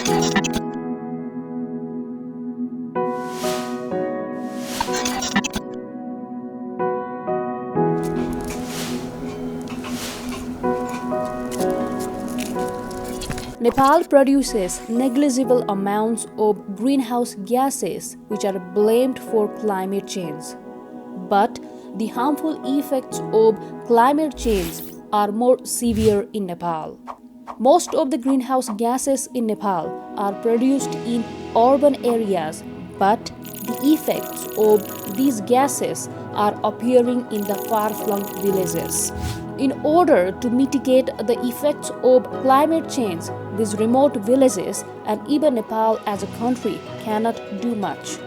Nepal produces negligible amounts of greenhouse gases which are blamed for climate change. But the harmful effects of climate change are more severe in Nepal. Most of the greenhouse gases in Nepal are produced in urban areas, but the effects of these gases are appearing in the far-flung villages. In order to mitigate the effects of climate change, these remote villages and even Nepal as a country cannot do much.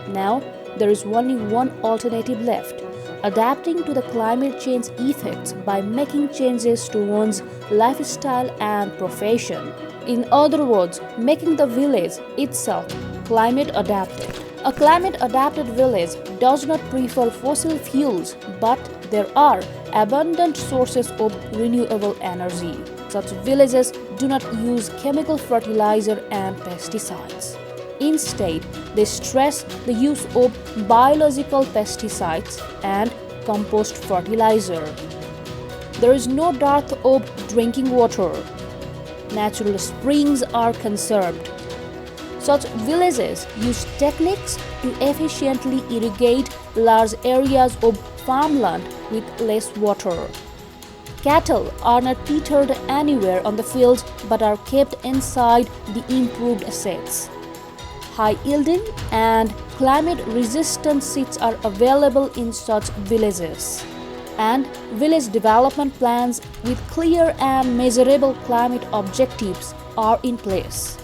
Now, there is only one alternative left: adapting to the climate change effects by making changes to one's lifestyle and profession. In other words, making the village itself climate adapted. A climate adapted village does not prefer fossil fuels, but there are abundant sources of renewable energy. Such villages do not use chemical fertilizer and pesticides. Instead, they stress the use of biological pesticides and compost fertilizer. There is no dearth of drinking water. Natural springs are conserved. Such villages use techniques to efficiently irrigate large areas of farmland with less water. Cattle are not tethered anywhere on the fields but are kept inside the improved sheds. High-yielding and climate-resistant seeds are available in such villages. And village development plans with clear and measurable climate objectives are in place.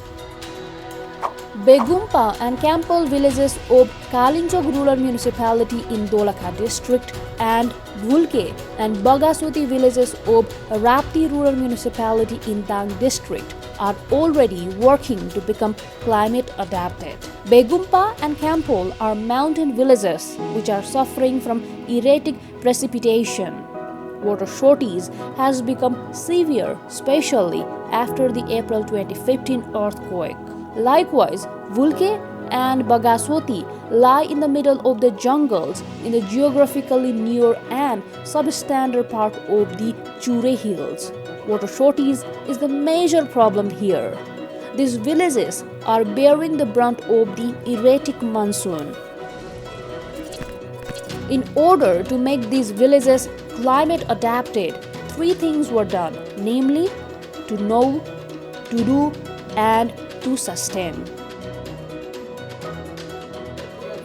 Begumpa and Kampol villages of Kalinchok rural municipality in Dolakha district and Vulke and Bagaswati villages of Rapti rural municipality in Dang district are already working to become climate adapted. Begumpa and Kampol are mountain villages which are suffering from erratic precipitation. Water shortage has become severe, especially after the April 2015 earthquake. Likewise, Vulke and Bagaswati lie in the middle of the jungles in the geographically near and substandard part of the Chure Hills. Water shortage is the major problem here. These villages are bearing the brunt of the erratic monsoon. In order to make these villages climate adapted, three things were done, namely to know, to do, and to sustain.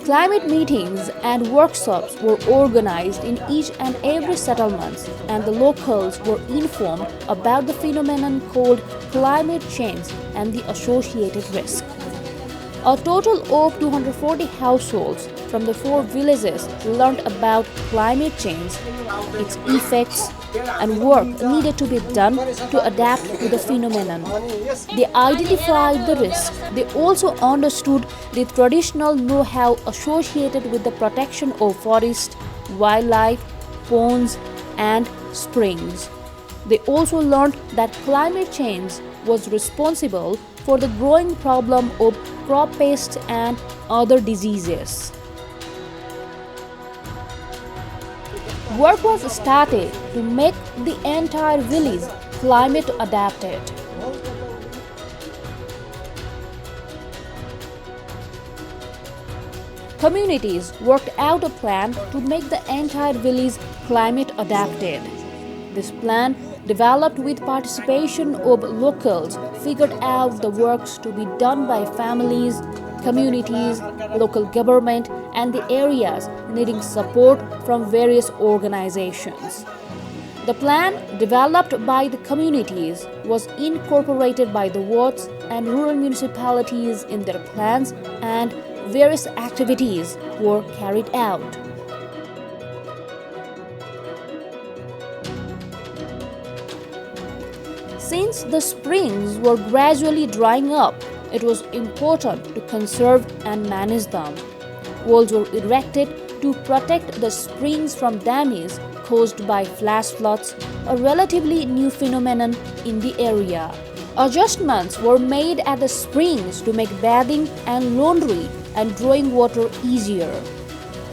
Climate meetings and workshops were organized in each and every settlement, and the locals were informed about the phenomenon called climate change and the associated risk. A total of 240 households from the 4 villages learned about climate change, its effects, and work needed to be done to adapt to the phenomenon. They identified the risk. They also understood the traditional know-how associated with the protection of forest, wildlife, ponds, and springs. They also learned that climate change was responsible for the growing problem of crop pests and other diseases. Work was started to make the entire village climate adapted. Communities worked out a plan to make the entire village climate adapted. This plan, developed with participation of locals, figured out the works to be done by families, communities, local government, and the areas needing support from various organizations. The plan, developed by the communities, was incorporated by the wards and rural municipalities in their plans, and various activities were carried out. Since the springs were gradually drying up, it was important to conserve and manage them. Walls were erected to protect the springs from damage caused by flash floods, a relatively new phenomenon in the area. Adjustments were made at the springs to make bathing and laundry and drawing water easier.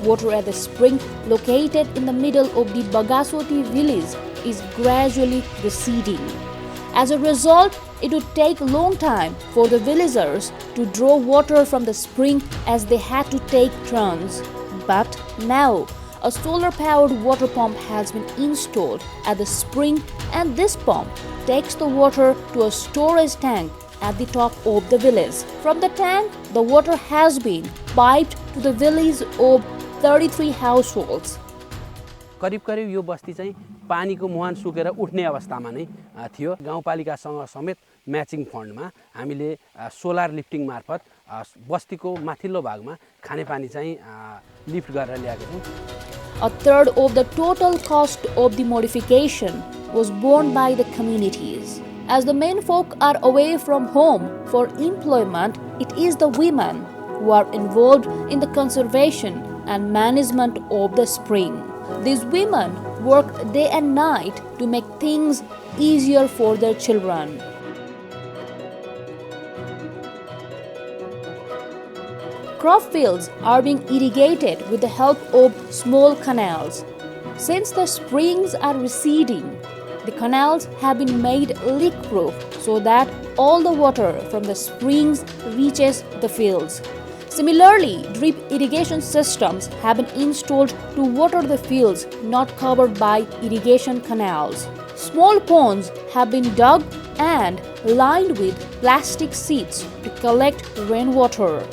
Water at the spring located in the middle of the Bagasoti village is gradually receding. As a result, it would take a long time for the villagers to draw water from the spring as they had to take turns. But now, a solar-powered water pump has been installed at the spring, and this pump takes the water to a storage tank at the top of the village. From the tank, the water has been piped to the village of 33 households. करिब यो बस्ती चाहिँ पानीको मुहान सुकेर उठ्ने अवस्थामा नै थियो। गाउँपालिकासँग समेत म्याचिङ फन्डमा हामीले सोलर लिफ्टिङ मार्फत बस्तीको माथिल्लो भागमा खानेपानी चाहिँ लिफ्ट गरेर ल्याएको छौँ। A third of the total cost of the modification was borne by the communities. As the men folk are away from home for employment, it is the women who are involved in the conservation and management of the spring. These women work day and night to make things easier for their children. Crop fields are being irrigated with the help of small canals. Since the springs are receding, the canals have been made leak-proof so that all the water from the springs reaches the fields. Similarly, drip irrigation systems have been installed to water the fields not covered by irrigation canals. Small ponds have been dug and lined with plastic sheets to collect rainwater.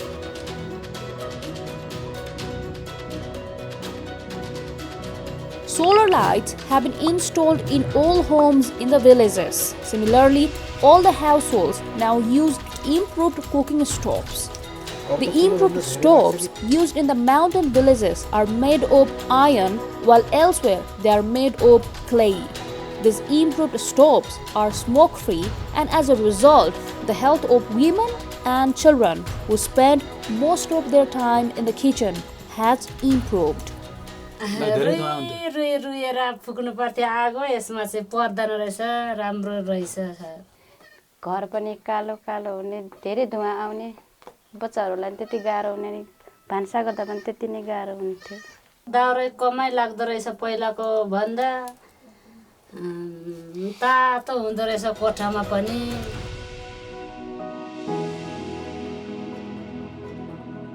Solar lights have been installed in all homes in the villages. Similarly, all the households now use improved cooking stoves. The improved stoves used in the mountain villages are made of iron, while elsewhere they are made of clay. These improved stoves are smoke-free, and as a result, the health of women and children who spend most of their time in the kitchen has improved. रुएर फुक्नु पर्थ्यो आगो यसमा चाहिँ पर्दैन रहेछ राम्रो रहेछ घर पनि कालो कालो हुने धेरै धुवा आउने बच्चाहरूलाई त्यति गाह्रो हुने नि भान्सा गर्दा पनि त्यति नै गाह्रो हुन्थ्यो दाउरा कमै लाग्दो रहेछ पहिलाको भन्दा तातो हुँदो रहेछ कोठामा पनि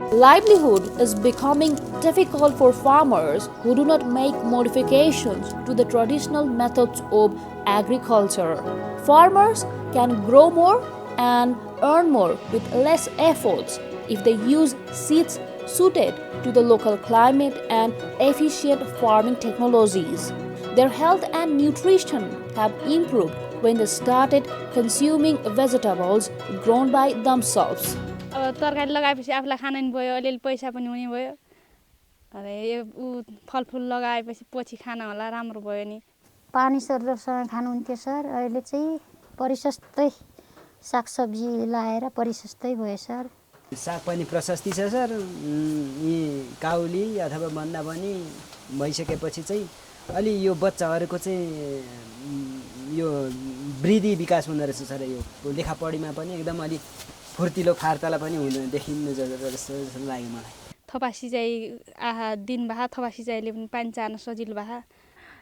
Livelihood is becoming difficult for farmers who do not make modifications to the traditional methods of agriculture. Farmers can grow more and earn more with less efforts if they use seeds suited to the local climate and efficient farming technologies. Their health and nutrition have improved when they started consuming vegetables grown by themselves. अब तरकारी लगाएपछि आफुलाई खान नि भयो अलिअलि पैसा पनि हुने भयो अरे यो फलफुल लगाएपछि पछि खान होला राम्रो भयो नि पानी सरसँग खानु हुन्थ्यो सर अहिले चाहिँ परिसस्तै सागसब्जी लाएर परिसस्तै भयो सर साग पनि प्रशस्ति छ सर यी काउली अथवा भन्दा पनि भइसकेपछि चाहिँ अलि यो बच्चाहरुको चाहिँ यो वृद्धि विकास हुँदै रहेछ सर यो लेखापढीमा पनि एकदम अलि फुर्तिलो फार्ताला पनि हुन देखिनु जस्तो लाग्यो मलाई थपा सिँचाइ आहा दिन भा थपा सिँचाइले पनि पानी चार्न सजिलो भा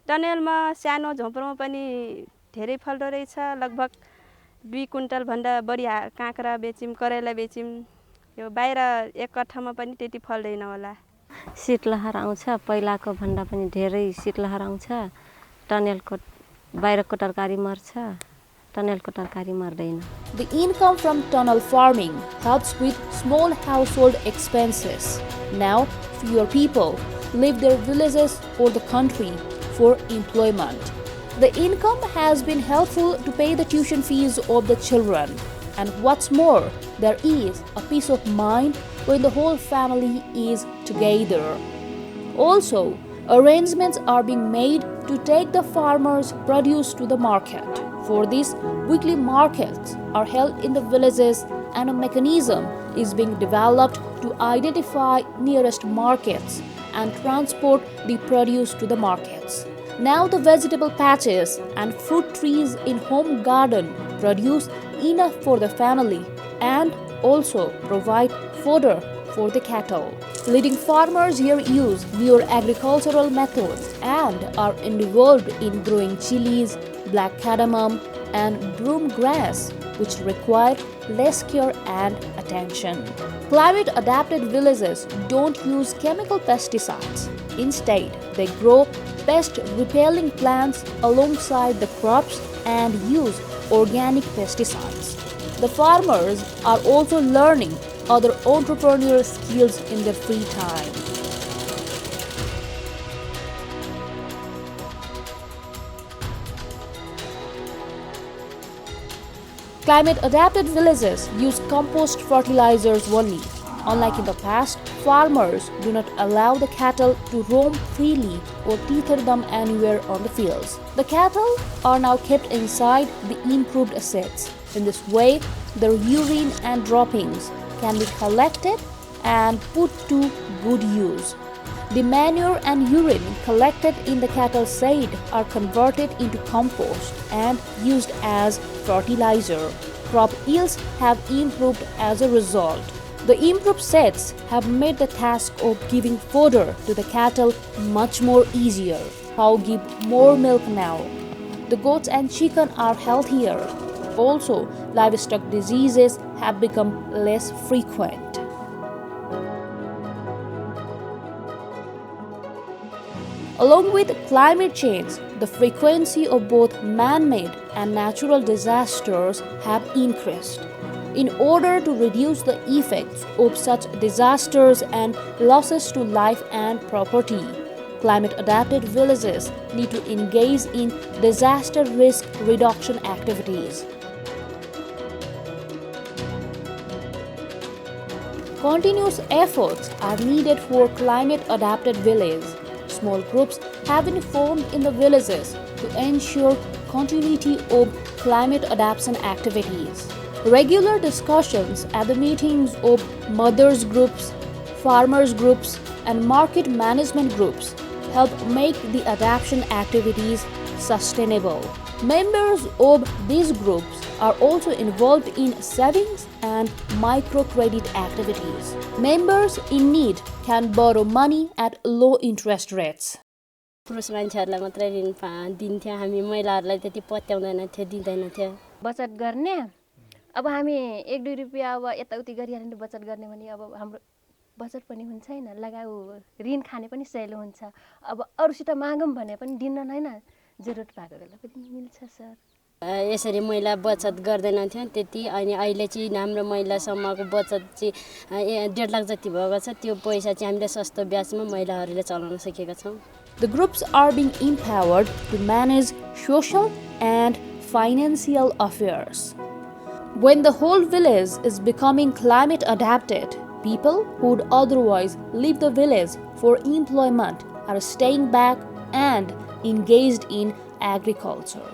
टनेलमा सानो झोपडीमा पनि धेरै फल्दो रहेछ लगभग 2 क्विन्टल भन्दा बढी काँक्रा बेचिम करेला बेचिम यो बाहिर एक कट्ठामा पनि त्यति फल्दैन होला शीतलहर आउँछ पहिलाको भन्दा पनि धेरै शीतलहर आउँछ टनेलको बाहिरको तरकारी मर्छ टनेलको तरकारी मर्दैन The income from tunnel farming helps with small household expenses. Now, fewer people leave their villages or the country for employment. The income has been helpful to pay the tuition fees of the children. And what's more, there is a peace of mind when the whole family is together. Also, arrangements are being made to take the farmers' produce to the market. For this, weekly markets are held in the villages and a mechanism is being developed to identify nearest markets and transport the produce to the markets. Now the vegetable patches and fruit trees in home garden produce enough for the family and also provide fodder for the cattle. Leading farmers here use newer agricultural methods and are involved in growing chilies, black cardamom, and broom grass, which require less care and attention. Climate-adapted villages don't use chemical pesticides. Instead, they grow pest-repelling plants alongside the crops and use organic pesticides. The farmers are also learning other entrepreneurial skills in their free time. Climate-adapted villages use compost fertilizers only. Unlike in the past, farmers do not allow the cattle to roam freely or tether them anywhere on the fields. The cattle are now kept inside the improved sheds. In this way, their urine and droppings can be collected and put to good use. The manure and urine collected in the cattle shed are converted into compost and used as fertilizer. Crop yields have improved as a result. The improved sheds have made the task of giving fodder to the cattle much more easier. Cows give more milk now. The goats and chicken are healthier. Also, livestock diseases have become less frequent. Along with climate change, the frequency of both man-made and natural disasters have increased. In order to reduce the effects of such disasters and losses to life and property, climate-adapted villages need to engage in disaster risk reduction activities. Continuous efforts are needed for climate-adapted villages. Small groups have been formed in the villages to ensure continuity of climate adaptation activities. Regular discussions at the meetings of mothers groups, farmers groups, and market management groups help make the adaptation activities sustainable. Members of these groups are also involved in savings and microcredit activities. Members in need can borrow money at low interest rates. पुरुष मान्छेहरूलाई मात्रै ऋण दिन्थ्यो हामी महिलाहरूलाई त्यति पत्याउँदैन थियो दिँदैन थियो बचत गर्ने अब हामी 1-2 रुपैयाँ अब यताउति गरिहाल्ने बचत गर्ने भने अब हाम्रो बचत पनि हुन्छ हैन लगाउ ऋण खाने पनि सजिलो हुन्छ अब अरूसित मागौँ भने पनि दिन हैन जरुरत भएको बेला पनि मिल्छ सर यसरी महिला बचत गर्दैन थियो त्यति अनि अहिले चाहिँ हाम्रो महिलासम्मको बचत चाहिँ 1.5 लाख जति भएको छ त्यो पैसा चाहिँ हामीले सस्तो ब्याजमा महिलाहरूले चलाउन सकेका छौं The groups are being empowered to manage social and financial affairs. When the whole village is becoming climate adapted, people who would otherwise leave the village for employment are staying back and engaged in agriculture.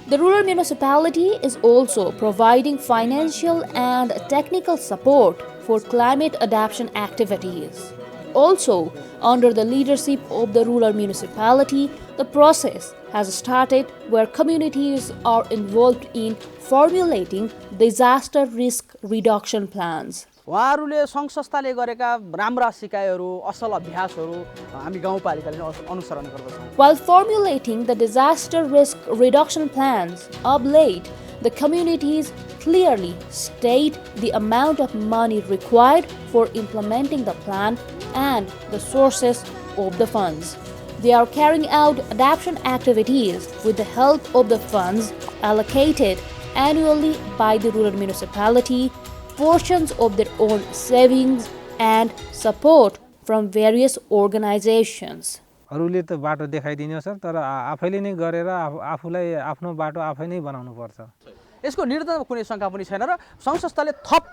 The rural municipality is also providing financial and technical support for climate adaptation activities. Also, under the leadership of the rural municipality, the process has started where communities are involved in formulating disaster risk reduction plans. उहाँहरूले सङ्घ संस्थाले गरेका राम्रा सिकाइहरू असल अभ्यासहरू हामी गाउँपालिकाले अनुसरण गर्दछौँ. While formulating the disaster risk reduction plans, of late, the communities clearly state the amount of money required for implementing the plan and the sources of the funds. They are carrying out adaptation activities with the help of the funds allocated annually by the rural municipality, portions of their own savings, and support from various organizations. अरूले त बाटो देखाइदिन्छ sir तर आफैले नै गरेर आफूलाई आफ्नो बाटो आफै नै बनाउनु पर्छ. यसको निर्णय कुनै शंका पनि छैन र सङ्घ संस्थाले थप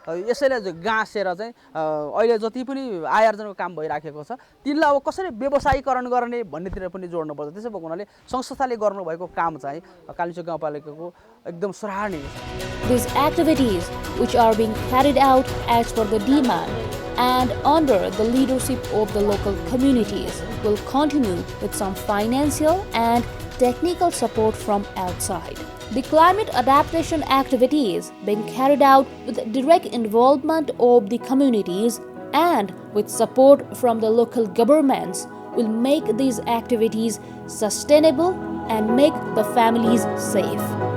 यसैले गाँसेर चाहिँ अहिले जति पनि आय आर्जनको काम भइराखेको छ तिनलाई अब कसरी व्यवसायीकरण गर्ने भन्नेतिर पनि जोड्नु पर्छ. त्यसो भएको हुनाले सङ्घ संस्थाले गर्नुभएको काम चाहिँ कालिचोक गाउँपालिकाको एकदम सराहनीय छ. These activities, which are being carried out as per the demand and under the leadership of the local communities, will continue with some financial and technical support from outside. The climate adaptation activities being carried out with direct involvement of the communities and with support from the local governments will make these activities sustainable and make the families safe.